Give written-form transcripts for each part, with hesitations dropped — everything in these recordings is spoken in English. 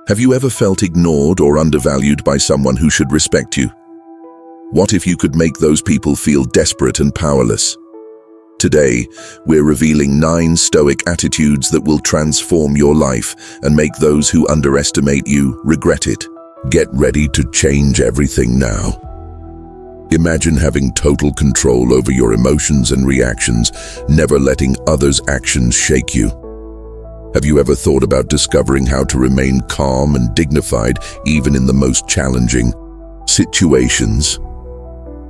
Have you ever felt ignored or undervalued by someone who should respect you? What if you could make those people feel desperate and powerless? Today, we're revealing 9 Stoic attitudes that will transform your life and make those who underestimate you regret it. Get ready to change everything now. Imagine having total control over your emotions and reactions, never letting others' actions shake you. Have you ever thought about discovering how to remain calm and dignified even in the most challenging situations?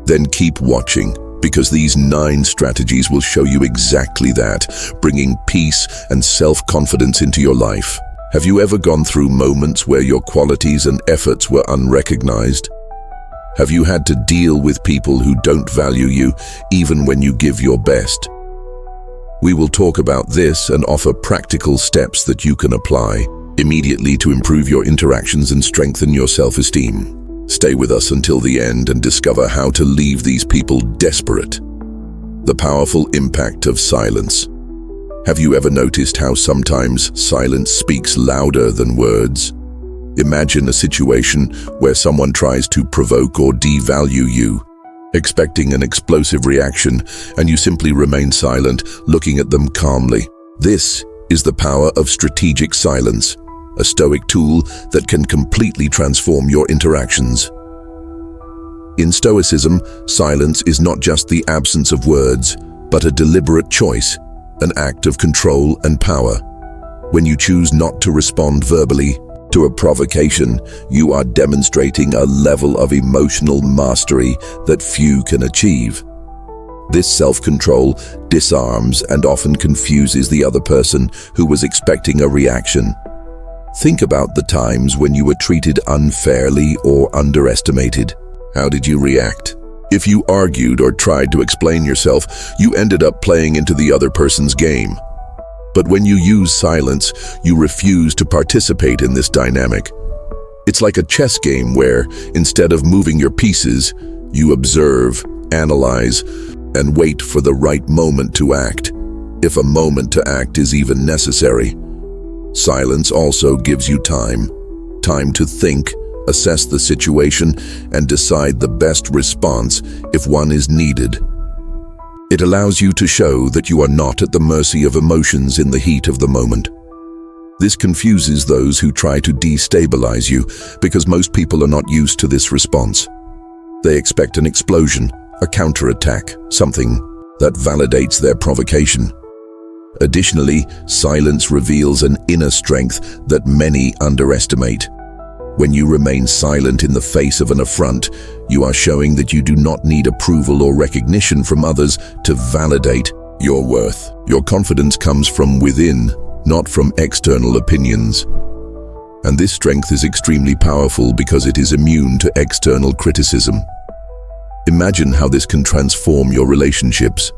Then keep watching, because these 9 strategies will show you exactly that, bringing peace and self-confidence into your life. Have you ever gone through moments where your qualities and efforts were unrecognized? Have you had to deal with people who don't value you, even when you give your best? We will talk about this and offer practical steps that you can apply immediately to improve your interactions and strengthen your self-esteem. Stay with us until the end and discover how to leave these people desperate. The powerful impact of silence. Have you ever noticed how sometimes silence speaks louder than words? Imagine a situation where someone tries to provoke or devalue you, expecting an explosive reaction, and you simply remain silent, looking at them calmly. This is the power of strategic silence, a Stoic tool that can completely transform your interactions. In Stoicism, silence is not just the absence of words, but a deliberate choice, an act of control and power. When you choose not to respond verbally to a provocation, you are demonstrating a level of emotional mastery that few can achieve. This self-control disarms and often confuses the other person who was expecting a reaction. Think about the times when you were treated unfairly or underestimated. How did you react? If you argued or tried to explain yourself, you ended up playing into the other person's game. But when you use silence, you refuse to participate in this dynamic. It's like a chess game where, instead of moving your pieces, you observe, analyze, and wait for the right moment to act, if a moment to act is even necessary. Silence also gives you time to think, assess the situation, and decide the best response if one is needed. It allows you to show that you are not at the mercy of emotions in the heat of the moment. This confuses those who try to destabilize you, because most people are not used to this response. They expect an explosion, a counterattack, something that validates their provocation. Additionally, silence reveals an inner strength that many underestimate. When you remain silent in the face of an affront, you are showing that you do not need approval or recognition from others to validate your worth. Your confidence comes from within, not from external opinions. And this strength is extremely powerful because it is immune to external criticism. Imagine how this can transform your relationships.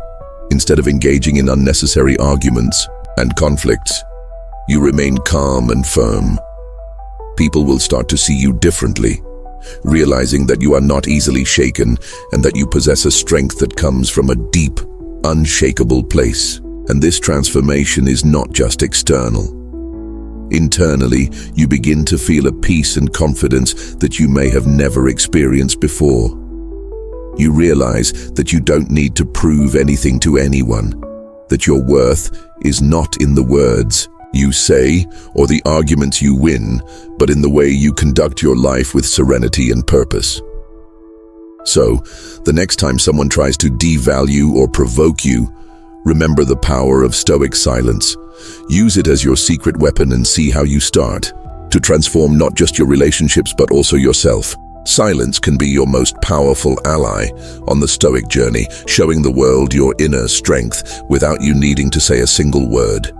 Instead of engaging in unnecessary arguments and conflicts, you remain calm and firm. People will start to see you differently, realizing that you are not easily shaken and that you possess a strength that comes from a deep, unshakable place. And this transformation is not just external. Internally, you begin to feel a peace and confidence that you may have never experienced before. You realize that you don't need to prove anything to anyone, that your worth is not in the words you say or the arguments you win, but in the way you conduct your life with serenity and purpose. So, the next time someone tries to devalue or provoke you, remember the power of Stoic silence. Use it as your secret weapon and see how you start to transform not just your relationships but also yourself. Silence can be your most powerful ally on the Stoic journey, showing the world your inner strength without you needing to say a single word.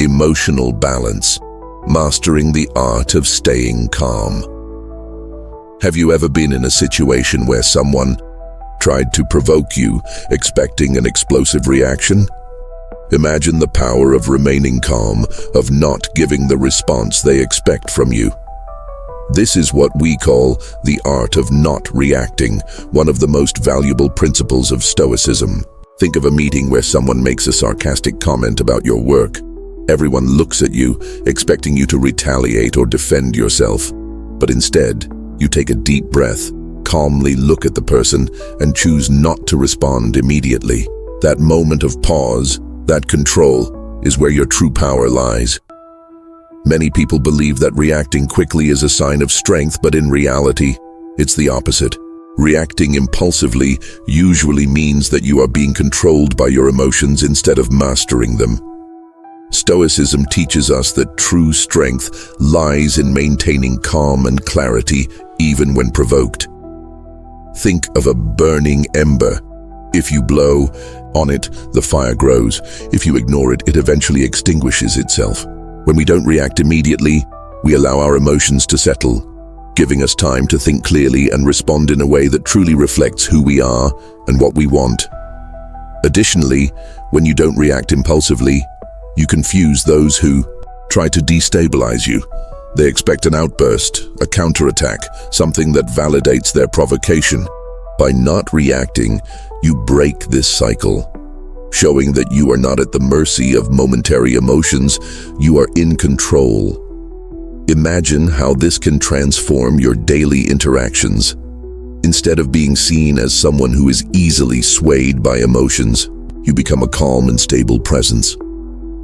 Emotional balance, mastering the art of staying calm. Have you ever been in a situation where someone tried to provoke you, expecting an explosive reaction? Imagine the power of remaining calm, of not giving the response they expect from you. This is what we call the art of not reacting, one of the most valuable principles of Stoicism. Think of a meeting where someone makes a sarcastic comment about your work. Everyone looks at you, expecting you to retaliate or defend yourself. But instead, you take a deep breath, calmly look at the person, and choose not to respond immediately. That moment of pause, that control, is where your true power lies. Many people believe that reacting quickly is a sign of strength, but in reality, it's the opposite. Reacting impulsively usually means that you are being controlled by your emotions instead of mastering them. Stoicism teaches us that true strength lies in maintaining calm and clarity even when provoked. Think of a burning ember. If you blow on it, the fire grows. If you ignore it, it eventually extinguishes itself. When we don't react immediately, we allow our emotions to settle, giving us time to think clearly and respond in a way that truly reflects who we are and what we want. Additionally, when you don't react impulsively, you confuse those who try to destabilize you. They expect an outburst, a counterattack, something that validates their provocation. By not reacting, you break this cycle, showing that you are not at the mercy of momentary emotions, you are in control. Imagine how this can transform your daily interactions. Instead of being seen as someone who is easily swayed by emotions, you become a calm and stable presence.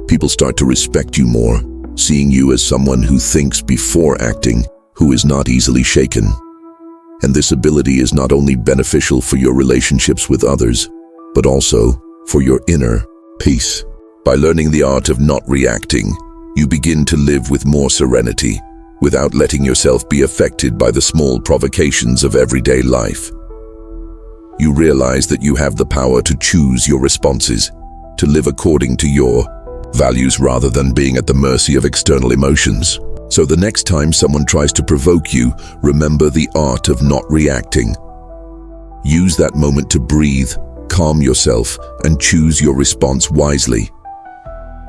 People start to respect you more, seeing you as someone who thinks before acting, who is not easily shaken. And this ability is not only beneficial for your relationships with others, but also for your inner peace. By learning the art of not reacting, you begin to live with more serenity, without letting yourself be affected by the small provocations of everyday life. You realize that you have the power to choose your responses, to live according to your values rather than being at the mercy of external emotions. So the next time someone tries to provoke you, remember the art of not reacting. Use that moment to breathe, calm yourself, and choose your response wisely.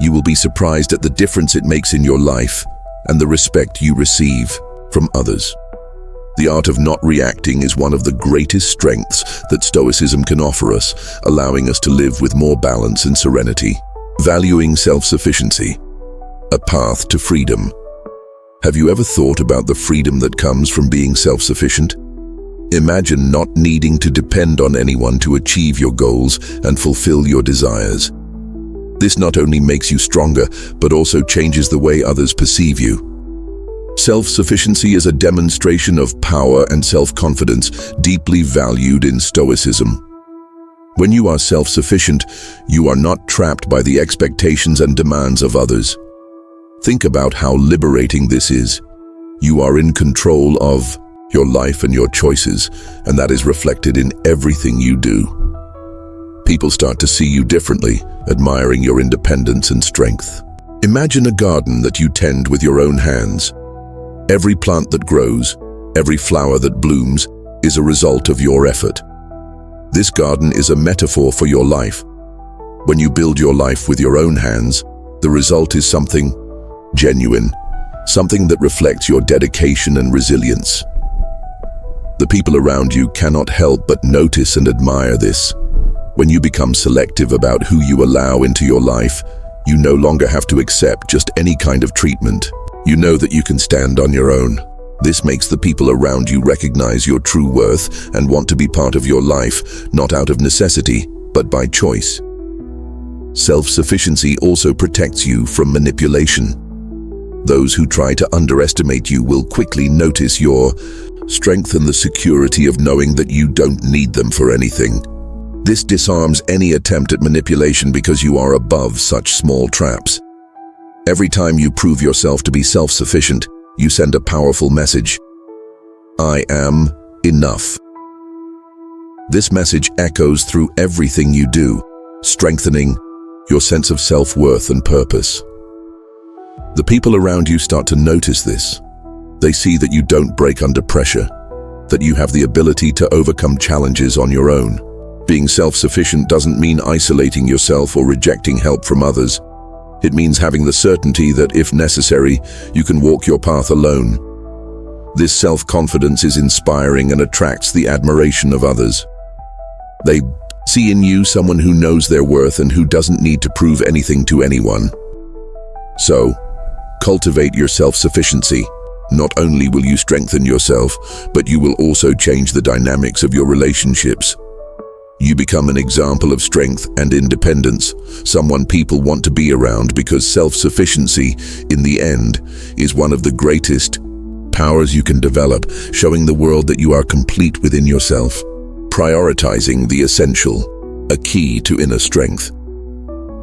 You will be surprised at the difference it makes in your life and the respect you receive from others. The art of not reacting is one of the greatest strengths that Stoicism can offer us, allowing us to live with more balance and serenity. Valuing self-sufficiency, a path to freedom. Have you ever thought about the freedom that comes from being self-sufficient? Imagine not needing to depend on anyone to achieve your goals and fulfill your desires. This not only makes you stronger, but also changes the way others perceive you. Self-sufficiency is a demonstration of power and self-confidence deeply valued in Stoicism. When you are self-sufficient, you are not trapped by the expectations and demands of others. Think about how liberating this is. You are in control of your life and your choices, and that is reflected in everything you do. People start to see you differently, admiring your independence and strength. Imagine a garden that you tend with your own hands. Every plant that grows, every flower that blooms, is a result of your effort. This garden is a metaphor for your life. When you build your life with your own hands, the result is something genuine, something that reflects your dedication and resilience. The people around you cannot help but notice and admire this. When you become selective about who you allow into your life, you no longer have to accept just any kind of treatment. You know that you can stand on your own. This makes the people around you recognize your true worth and want to be part of your life, not out of necessity, but by choice. Self-sufficiency also protects you from manipulation. Those who try to underestimate you will quickly notice your strength and the security of knowing that you don't need them for anything. This disarms any attempt at manipulation because you are above such small traps. Every time you prove yourself to be self-sufficient, you send a powerful message. I am enough. This message echoes through everything you do, strengthening your sense of self-worth and purpose. The people around you start to notice this. They see that you don't break under pressure, that you have the ability to overcome challenges on your own. Being self-sufficient doesn't mean isolating yourself or rejecting help from others. It means having the certainty that, if necessary, you can walk your path alone. This self-confidence is inspiring and attracts the admiration of others. They see in you someone who knows their worth and who doesn't need to prove anything to anyone. So, cultivate your self-sufficiency. Not only will you strengthen yourself, but you will also change the dynamics of your relationships. You become an example of strength and independence, someone people want to be around, because self-sufficiency, in the end, is one of the greatest powers you can develop, showing the world that you are complete within yourself. Prioritizing the essential, a key to inner strength.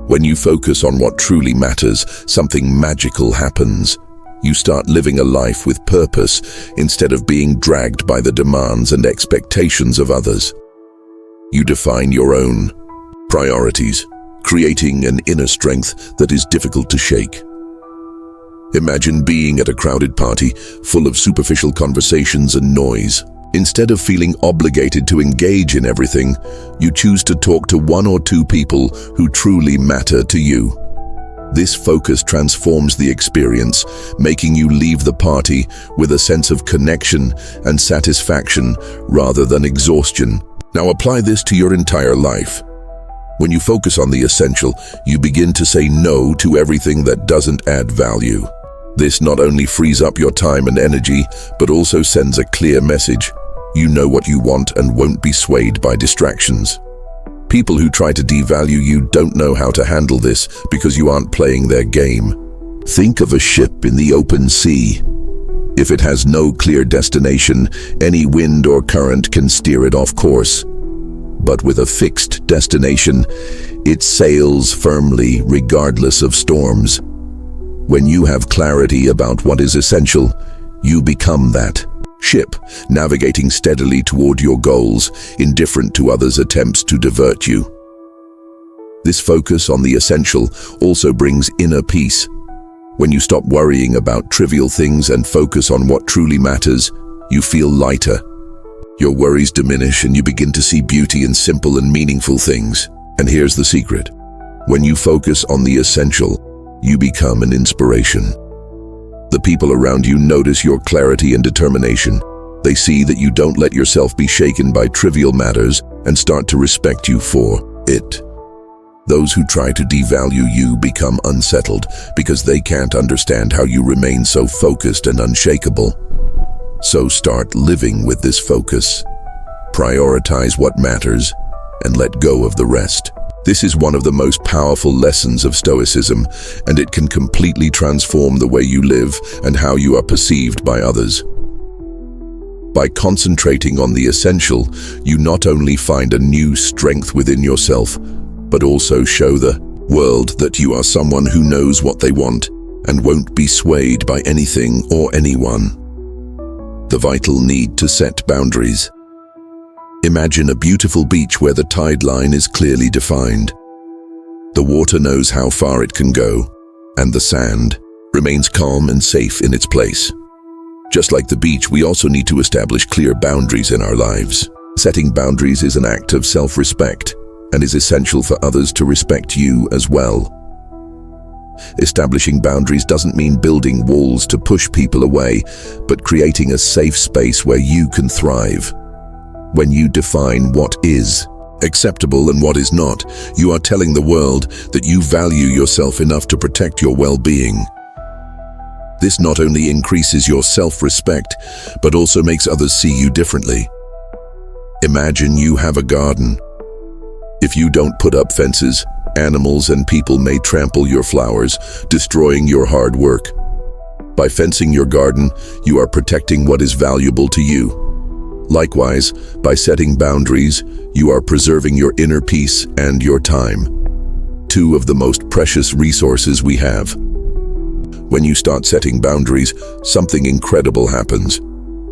When you focus on what truly matters, something magical happens. You start living a life with purpose instead of being dragged by the demands and expectations of others. You define your own priorities, creating an inner strength that is difficult to shake. Imagine being at a crowded party full of superficial conversations and noise. Instead of feeling obligated to engage in everything, you choose to talk to one or two people who truly matter to you. This focus transforms the experience, making you leave the party with a sense of connection and satisfaction rather than exhaustion. Now apply this to your entire life. When you focus on the essential, you begin to say no to everything that doesn't add value. This not only frees up your time and energy, but also sends a clear message. You know what you want and won't be swayed by distractions. People who try to devalue you don't know how to handle this because you aren't playing their game. Think of a ship in the open sea. If it has no clear destination, any wind or current can steer it off course. But with a fixed destination, it sails firmly regardless of storms. When you have clarity about what is essential, you become that ship, navigating steadily toward your goals, indifferent to others' attempts to divert you. This focus on the essential also brings inner peace. When you stop worrying about trivial things and focus on what truly matters, you feel lighter. Your worries diminish and you begin to see beauty in simple and meaningful things. And here's the secret. When you focus on the essential, you become an inspiration. The people around you notice your clarity and determination. They see that you don't let yourself be shaken by trivial matters and start to respect you for it. Those who try to devalue you become unsettled because they can't understand how you remain so focused and unshakable. So start living with this focus. Prioritize what matters and let go of the rest. This is one of the most powerful lessons of Stoicism, and it can completely transform the way you live and how you are perceived by others. By concentrating on the essential, you not only find a new strength within yourself, but also show the world that you are someone who knows what they want and won't be swayed by anything or anyone. The vital need to set boundaries. Imagine a beautiful beach where the tide line is clearly defined. The water knows how far it can go, and the sand remains calm and safe in its place. Just like the beach, we also need to establish clear boundaries in our lives. Setting boundaries is an act of self-respect and is essential for others to respect you as well. Establishing boundaries doesn't mean building walls to push people away, but creating a safe space where you can thrive. When you define what is acceptable and what is not, you are telling the world that you value yourself enough to protect your well-being. This not only increases your self-respect, but also makes others see you differently. Imagine you have a garden. If you don't put up fences, animals and people may trample your flowers, destroying your hard work. By fencing your garden, you are protecting what is valuable to you. Likewise, by setting boundaries, you are preserving your inner peace and your time, two of the most precious resources we have. When you start setting boundaries, something incredible happens.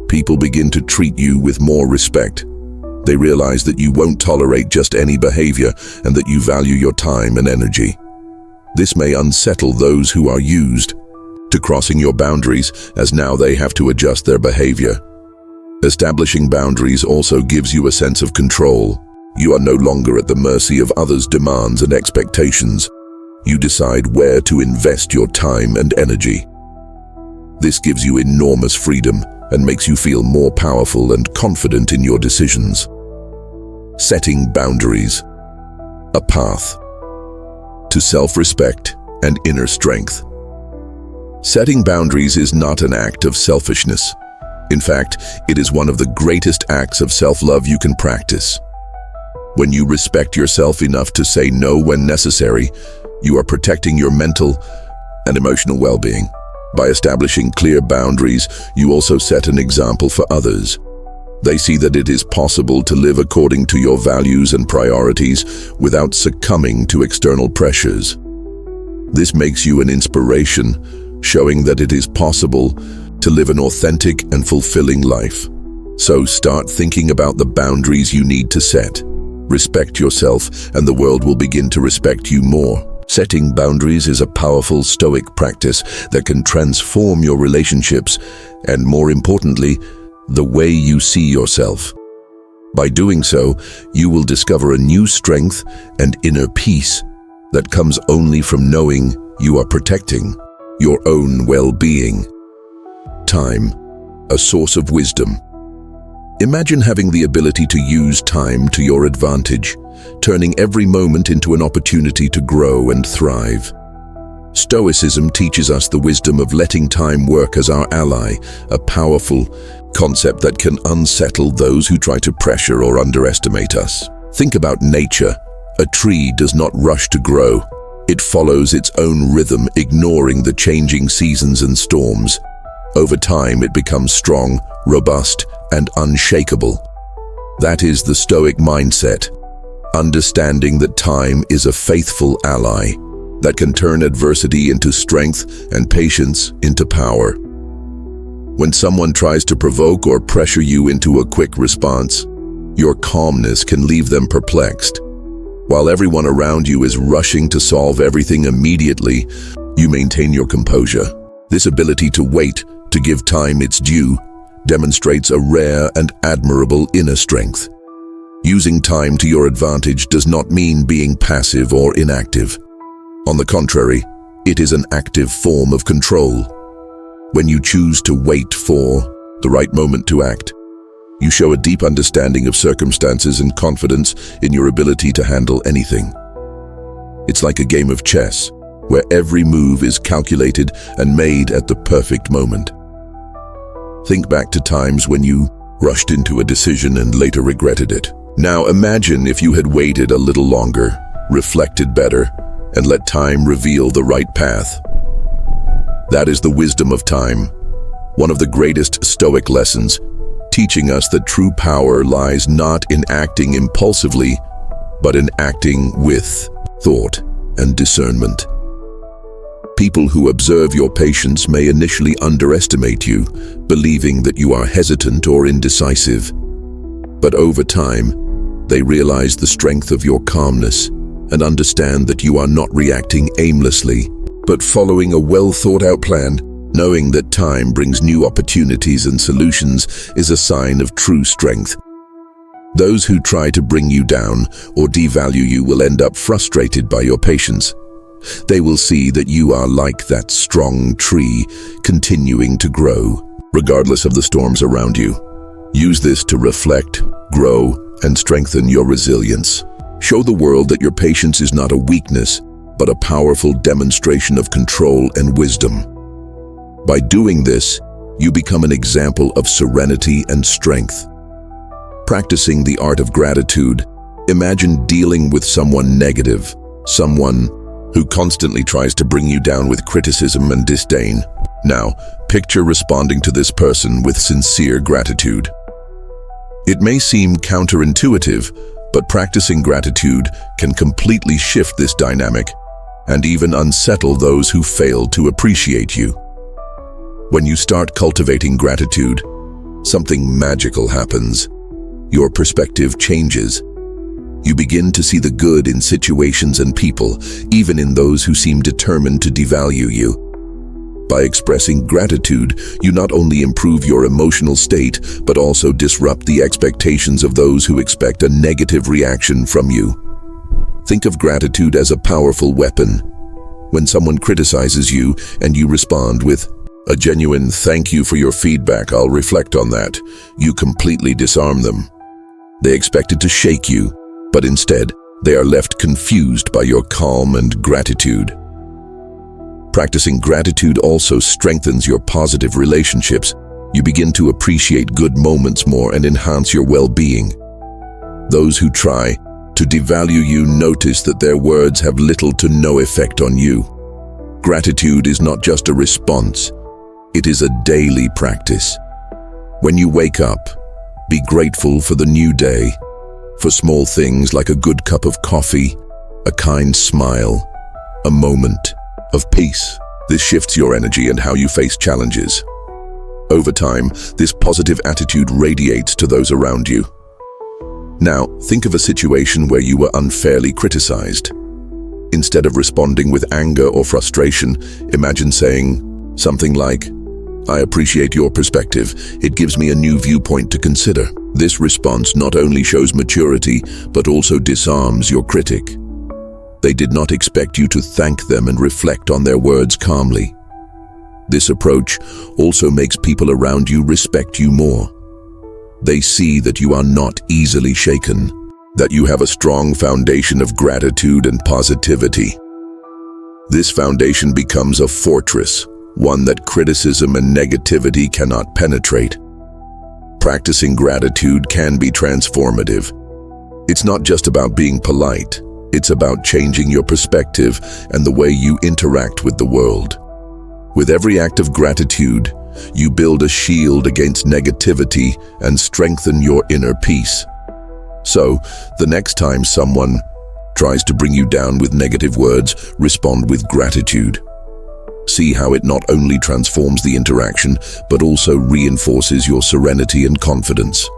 People begin to treat you with more respect. They realize that you won't tolerate just any behavior and that you value your time and energy. This may unsettle those who are used to crossing your boundaries, as now they have to adjust their behavior. Establishing boundaries also gives you a sense of control. You are no longer at the mercy of others' demands and expectations. You decide where to invest your time and energy. This gives you enormous freedom and makes you feel more powerful and confident in your decisions. Setting boundaries. A path to self-respect and inner strength. Setting boundaries is not an act of selfishness. In fact, it is one of the greatest acts of self-love you can practice. When you respect yourself enough to say no when necessary, you are protecting your mental and emotional well-being. By establishing clear boundaries, you also set an example for others. They see that it is possible to live according to your values and priorities without succumbing to external pressures. This makes you an inspiration, showing that it is possible to live an authentic and fulfilling life. So start thinking about the boundaries you need to set. Respect yourself, and the world will begin to respect you more. Setting boundaries is a powerful Stoic practice that can transform your relationships and, more importantly, the way you see yourself. By doing so, you will discover a new strength and inner peace that comes only from knowing you are protecting your own well-being. Time, a source of wisdom. Imagine having the ability to use time to your advantage, turning every moment into an opportunity to grow and thrive. Stoicism teaches us the wisdom of letting time work as our ally, a powerful concept that can unsettle those who try to pressure or underestimate us. Think about nature. A tree does not rush to grow. It follows its own rhythm, ignoring the changing seasons and storms. Over time, it becomes strong, robust, and unshakable. That is the Stoic mindset, understanding that time is a faithful ally that can turn adversity into strength and patience into power. When someone tries to provoke or pressure you into a quick response, your calmness can leave them perplexed. While everyone around you is rushing to solve everything immediately, you maintain your composure. This ability to wait, to give time its due, demonstrates a rare and admirable inner strength. Using time to your advantage does not mean being passive or inactive. On the contrary, it is an active form of control. When you choose to wait for the right moment to act, you show a deep understanding of circumstances and confidence in your ability to handle anything. It's like a game of chess, where every move is calculated and made at the perfect moment. Think back to times when you rushed into a decision and later regretted it. Now imagine if you had waited a little longer, reflected better, and let time reveal the right path. That is the wisdom of time, one of the greatest Stoic lessons, teaching us that true power lies not in acting impulsively, but in acting with thought and discernment. People who observe your patience may initially underestimate you, believing that you are hesitant or indecisive. But over time, they realize the strength of your calmness and understand that you are not reacting aimlessly, but following a well-thought-out plan. Knowing that time brings new opportunities and solutions is a sign of true strength. Those who try to bring you down or devalue you will end up frustrated by your patience. They will see that you are like that strong tree, continuing to grow, regardless of the storms around you. Use this to reflect, grow, and strengthen your resilience. Show the world that your patience is not a weakness, but a powerful demonstration of control and wisdom. By doing this, you become an example of serenity and strength. Practicing the art of gratitude, imagine dealing with someone negative, someone who constantly tries to bring you down with criticism and disdain. Now, picture responding to this person with sincere gratitude. It may seem counterintuitive, but practicing gratitude can completely shift this dynamic and even unsettle those who fail to appreciate you. When you start cultivating gratitude, something magical happens. Your perspective changes. You begin to see the good in situations and people, even in those who seem determined to devalue you. By expressing gratitude, you not only improve your emotional state, but also disrupt the expectations of those who expect a negative reaction from you. Think of gratitude as a powerful weapon. When someone criticizes you and you respond with a genuine "thank you for your feedback, I'll reflect on that," you completely disarm them. They expected to shake you, but instead, they are left confused by your calm and gratitude. Practicing gratitude also strengthens your positive relationships. You begin to appreciate good moments more and enhance your well-being. Those who try to devalue you notice that their words have little to no effect on you. Gratitude is not just a response, it is a daily practice. When you wake up, be grateful for the new day, for small things like a good cup of coffee, a kind smile, a moment of peace. This shifts your energy and how you face challenges. Over time, this positive attitude radiates to those around you. Now, think of a situation where you were unfairly criticized. Instead of responding with anger or frustration, imagine saying something like, "I appreciate your perspective. It gives me a new viewpoint to consider." This response not only shows maturity, but also disarms your critic. They did not expect you to thank them and reflect on their words calmly. This approach also makes people around you respect you more. They see that you are not easily shaken, that you have a strong foundation of gratitude and positivity. This foundation becomes a fortress, one that criticism and negativity cannot penetrate. Practicing gratitude can be transformative. It's not just about being polite, it's about changing your perspective and the way you interact with the world. With every act of gratitude, you build a shield against negativity and strengthen your inner peace. So, the next time someone tries to bring you down with negative words, respond with gratitude. See how it not only transforms the interaction, but also reinforces your serenity and confidence.